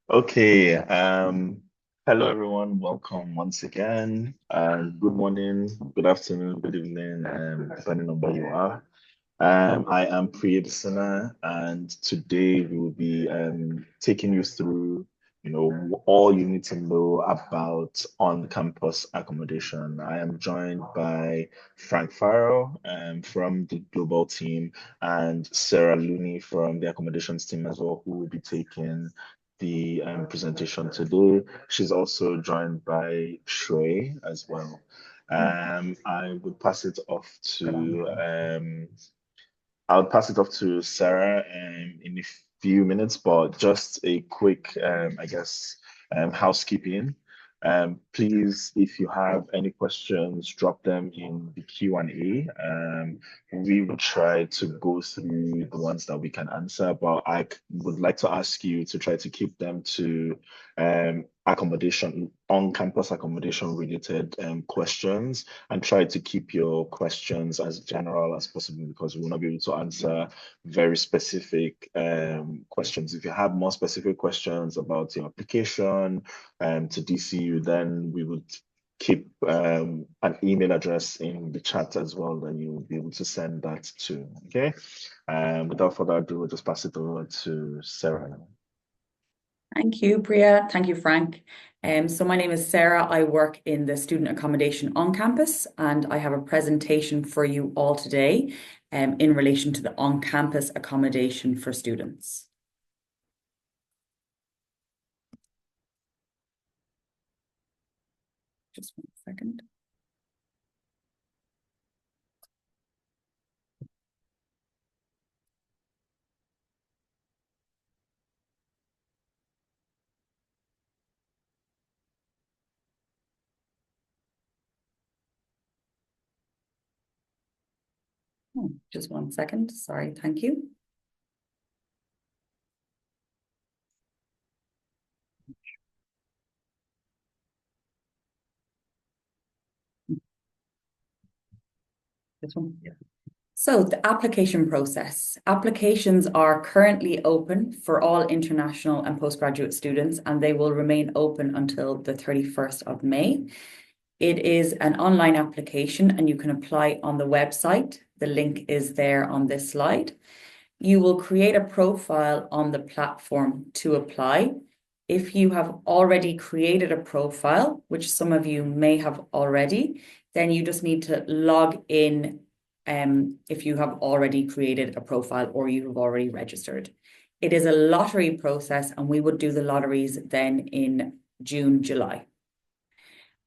Okay, hello everyone, welcome once again. Good morning, good afternoon, good evening, depending on where you are. I am Priya Desina, and today we will be taking you through, all you need to know about on-campus accommodation. I am joined by Frank Farrell from the global team and Sarah Looney from the accommodations team as well, who will be taking the presentation today. She's also joined by Shrey as well. I would pass it off to I'll pass it off to Sarah in a few minutes, but just a quick, housekeeping. Please, if you have any questions, drop them in the Q&A. We will try to go through the ones that we can answer, but would like to ask you to try to keep them to accommodation, on-campus accommodation related questions, and try to keep your questions as general as possible because we will not be able to answer very specific questions. If you have more specific questions about your application to DCU, then we would keep an email address in the chat as well, then you'll be able to send that to. Okay. Without further ado, we'll just pass it over to Sarah. Thank you, Priya. Thank you, Frank. So my name is Sarah. I work in the student accommodation on campus, and I have a presentation for you all today in relation to the on-campus accommodation for students. Just 1 second. Just 1 second. Sorry, thank you. This one? Yeah. So the application process. Applications are currently open for all international and postgraduate students, and they will remain open until the 31st of May. It is an online application and you can apply on the website. The link is there on this slide. You will create a profile on the platform to apply. If you have already created a profile, which some of you may have already, then you just need to log in if you have already created a profile or you have already registered. It is a lottery process and we would do the lotteries then in June, July.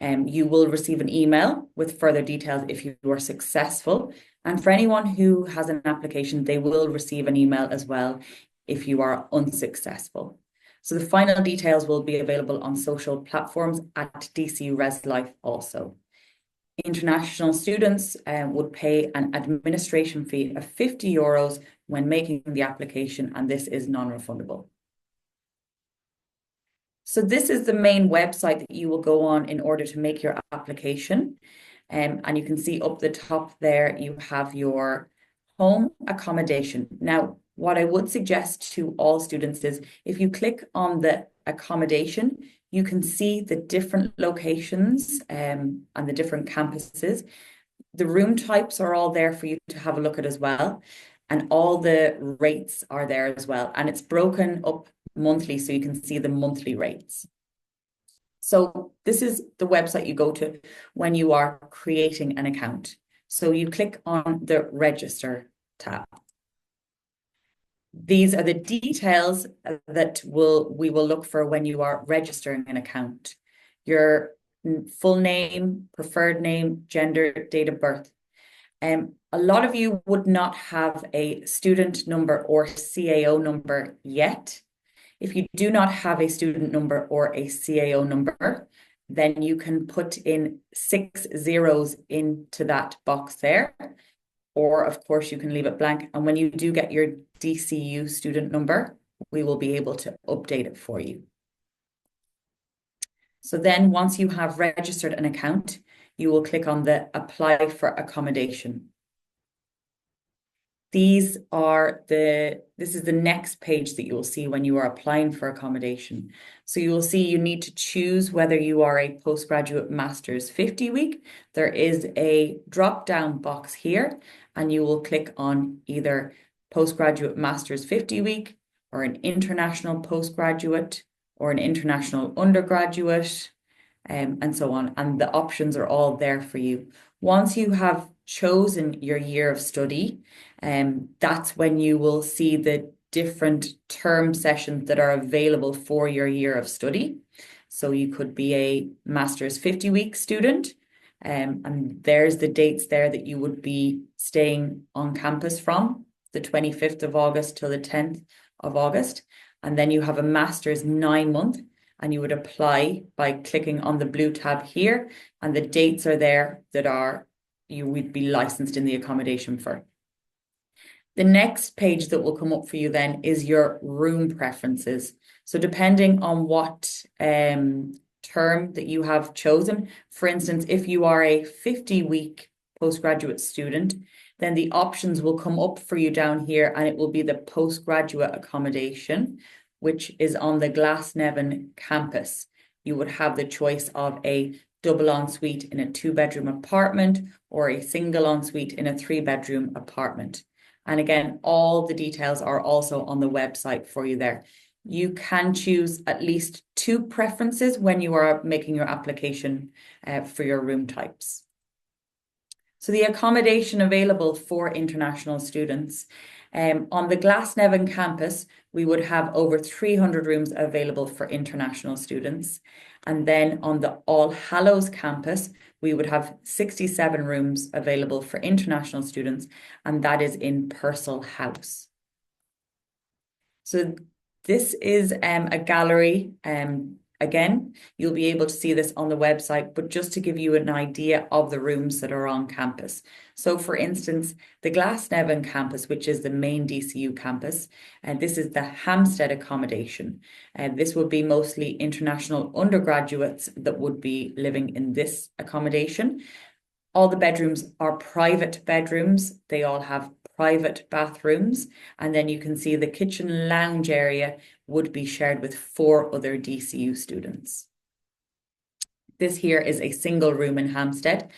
You will receive an email with further details if you are successful. And for anyone who has an application, they will receive an email as well if you are unsuccessful. So the final details will be available on social platforms at DCU Res Life also. International students would pay an administration fee of €50 when making the application, and this is non-refundable. So this is the main website that you will go on in order to make your application. And you can see up the top there, you have your home accommodation. Now, what I would suggest to all students is if you click on the accommodation, you can see the different locations and the different campuses. The room types are all there for you to have a look at as well. And all the rates are there as well. And it's broken up monthly, so you can see the monthly rates. So this is the website you go to when you are creating an account. So you click on the register tab. These are the details that we will look for when you are registering an account. Your full name, preferred name, gender, date of birth. A lot of you would not have a student number or CAO number yet. If you do not have a student number or a CAO number, then you can put in 6 zeros into that box there. Or, of course, you can leave it blank. And when you do get your DCU student number, we will be able to update it for you. So then once you have registered an account, you will click on the Apply for Accommodation. This is the next page that you will see when you are applying for accommodation. So you will see you need to choose whether you are a postgraduate master's 50-week. There is a drop-down box here, and you will click on either postgraduate master's 50-week or an international postgraduate or an international undergraduate, and so on. And the options are all there for you. Once you have chosen your year of study, that's when you will see the different term sessions that are available for your year of study. So you could be a master's 50-week student, and there's the dates there that you would be staying on campus from, the 25th of August till the 10th of August. And then you have a master's 9-month, and you would apply by clicking on the blue tab here, and the dates are there that you would be licensed in the accommodation for. The next page that will come up for you then is your room preferences. So depending on what term that you have chosen, for instance, if you are a 50-week postgraduate student, then the options will come up for you down here, and it will be the postgraduate accommodation, which is on the Glasnevin campus. You would have the choice of a double ensuite in a 2-bedroom apartment or a single ensuite in a 3-bedroom apartment. And again, all the details are also on the website for you there. You can choose at least 2 preferences when you are making your application for your room types. So the accommodation available for international students. On the Glasnevin campus, we would have over 300 rooms available for international students. And then on the All Hallows campus, we would have 67 rooms available for international students, and that is in Purcell House. So this is a gallery. Again, you'll be able to see this on the website, but just to give you an idea of the rooms that are on campus. So for instance, the Glasnevin campus, which is the main DCU campus, and this is the Hampstead accommodation. And this would be mostly international undergraduates that would be living in this accommodation. All the bedrooms are private bedrooms. They all have private bathrooms. And then you can see the kitchen lounge area would be shared with 4 other DCU students. This here is a single room in Hampstead.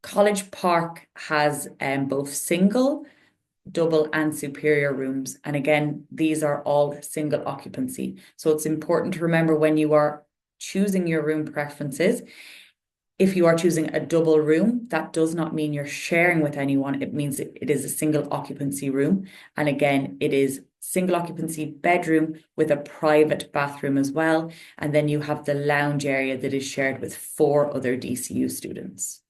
College Park has both single, double and superior rooms. And again, these are all single occupancy. So it's important to remember when you are choosing your room preferences, if you are choosing a double room, that does not mean you're sharing with anyone. It means it is a single occupancy room. And again, it is single occupancy bedroom with a private bathroom as well. And then you have the lounge area that is shared with 4 other DCU students.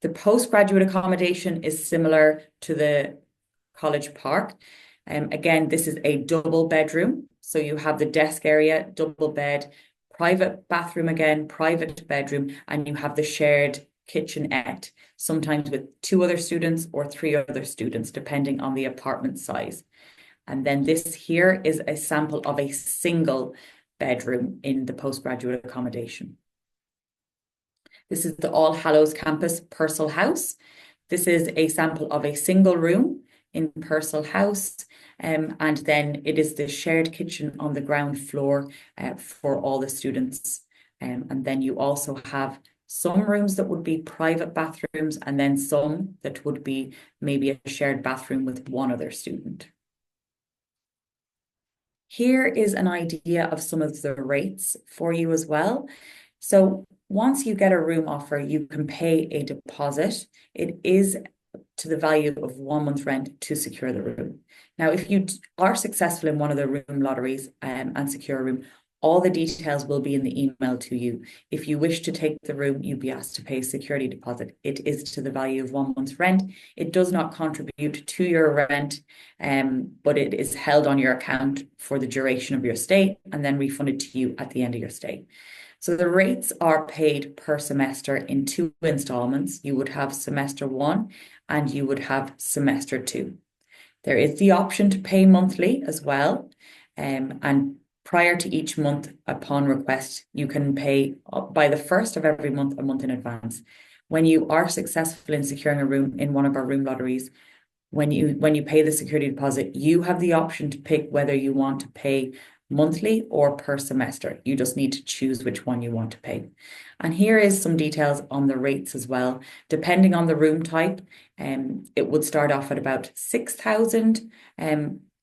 The postgraduate accommodation is similar to the College Park. Again, this is a double bedroom. So you have the desk area, double bed, private bathroom again, private bedroom, and you have the shared kitchenette, sometimes with 2 other students or 3 other students, depending on the apartment size. And then this here is a sample of a single bedroom in the postgraduate accommodation. This is the All Hallows campus, Purcell House. This is a sample of a single room in Purcell House. And then it is the shared kitchen on the ground floor for all the students. And then you also have some rooms that would be private bathrooms, and then some that would be maybe a shared bathroom with 1 other student. Here is an idea of some of the rates for you as well. So once you get a room offer, you can pay a deposit. It is to the value of 1 month rent to secure the room. Now, if you are successful in one of the room lotteries and secure a room, all the details will be in the email to you. If you wish to take the room, you'll be asked to pay a security deposit. It is to the value of 1 month's rent. It does not contribute to your rent, but it is held on your account for the duration of your stay and then refunded to you at the end of your stay. So the rates are paid per semester in 2 installments. You would have semester 1 and you would have semester 2. There is the option to pay monthly as well. And prior to each month, upon request, you can pay by the 1st of every month, a month in advance. When you are successful in securing a room in one of our room lotteries, when you pay the security deposit, you have the option to pick whether you want to pay monthly or per semester. You just need to choose which one you want to pay. And here is some details on the rates as well. Depending on the room type, it would start off at about 6,000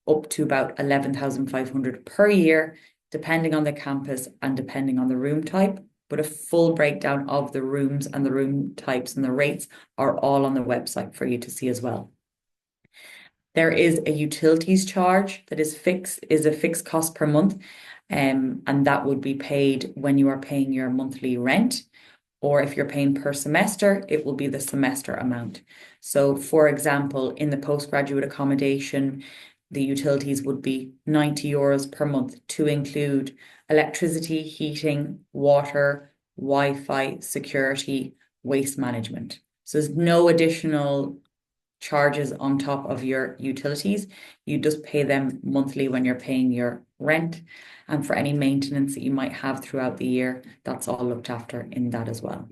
up to about 11,500 per year, depending on the campus and depending on the room type. But a full breakdown of the rooms and the room types and the rates are all on the website for you to see as well. There is a utilities charge that is a fixed cost per month, and that would be paid when you are paying your monthly rent, or if you're paying per semester, it will be the semester amount. So, for example, in the postgraduate accommodation, the utilities would be €90 per month to include electricity, heating, water, Wi-Fi, security, waste management. So there's no additional charges on top of your utilities. You just pay them monthly when you're paying your rent, and for any maintenance that you might have throughout the year, that's all looked after in that as well.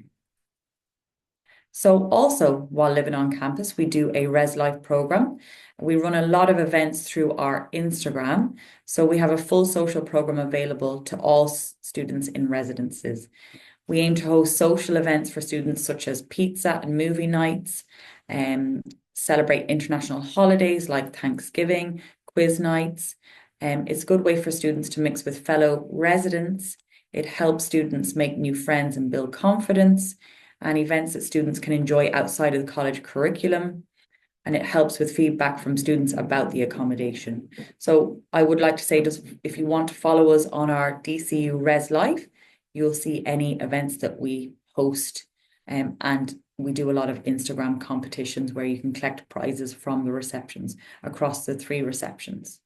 So also, while living on campus, we do a Res Life program. We run a lot of events through our Instagram. So we have a full social program available to all students in residences. We aim to host social events for students such as pizza and movie nights, celebrate international holidays like Thanksgiving, quiz nights. It's a good way for students to mix with fellow residents. It helps students make new friends and build confidence, and events that students can enjoy outside of the college curriculum. And it helps with feedback from students about the accommodation. So I would like to say, just if you want to follow us on our DCU Res Life, you'll see any events that we host, and we do a lot of Instagram competitions where you can collect prizes from the receptions across the 3 receptions.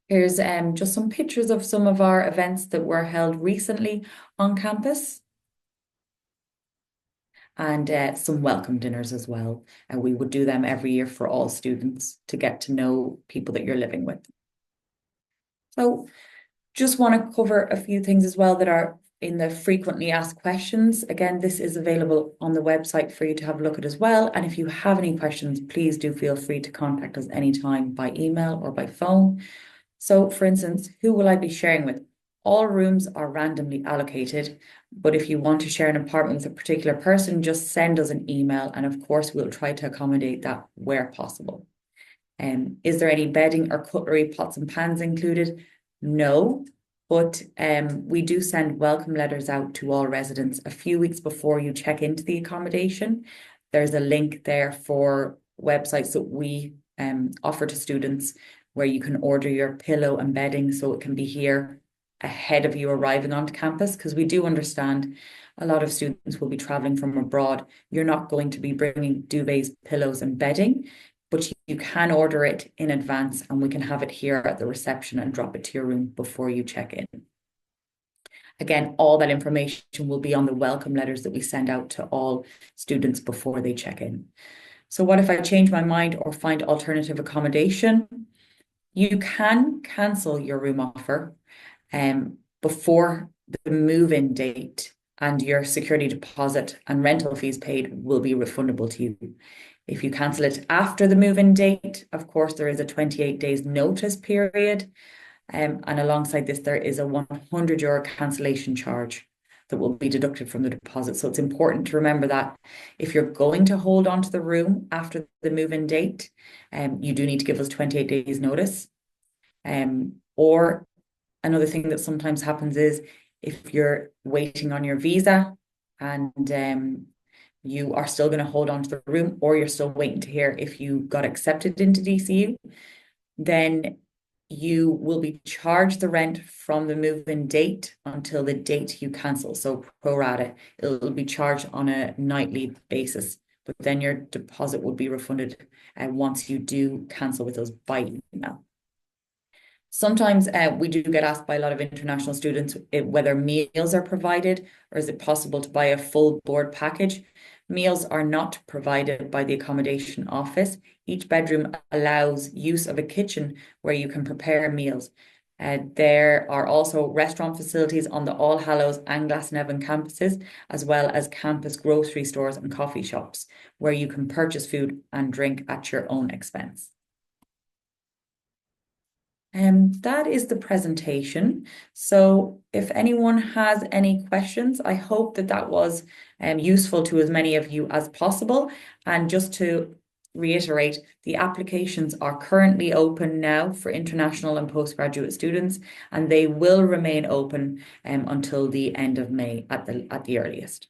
Here's just some pictures of some of our events that were held recently on campus, and some welcome dinners as well. And we would do them every year for all students to get to know people that you're living with. So just want to cover a few things as well that are in the frequently asked questions. Again, this is available on the website for you to have a look at as well. And if you have any questions, please do feel free to contact us anytime by email or by phone. So for instance, who will I be sharing with? All rooms are randomly allocated, but if you want to share an apartment with a particular person, just send us an email, and of course we'll try to accommodate that where possible. Is there any bedding or cutlery, pots and pans included? No, but we do send welcome letters out to all residents a few weeks before you check into the accommodation. There's a link there for websites that we offer to students where you can order your pillow and bedding so it can be here ahead of you arriving onto campus, because we do understand a lot of students will be traveling from abroad. You're not going to be bringing duvets, pillows and bedding, but you can order it in advance and we can have it here at the reception and drop it to your room before you check in. Again, all that information will be on the welcome letters that we send out to all students before they check in. So what if I change my mind or find alternative accommodation? You can cancel your room offer before the move-in date, and your security deposit and rental fees paid will be refundable to you. If you cancel it after the move-in date, of course, there is a 28 days notice period. And alongside this, there is a €100 cancellation charge that will be deducted from the deposit. So it's important to remember that if you're going to hold on to the room after the move-in date, you do need to give us 28 days notice. Or another thing that sometimes happens is if you're waiting on your visa and you are still going to hold on to the room, or you're still waiting to hear if you got accepted into DCU, then you will be charged the rent from the move-in date until the date you cancel. So pro rata, it'll be charged on a nightly basis, but then your deposit will be refunded once you do cancel with us by email. Sometimes we do get asked by a lot of international students whether meals are provided, or is it possible to buy a full board package. Meals are not provided by the accommodation office. Each bedroom allows use of a kitchen where you can prepare meals. There are also restaurant facilities on the All Hallows and Glasnevin campuses, as well as campus grocery stores and coffee shops, where you can purchase food and drink at your own expense. That is the presentation. So if anyone has any questions, I hope that was useful to as many of you as possible. And just to reiterate, the applications are currently open now for international and postgraduate students, and they will remain open until the end of May at the earliest.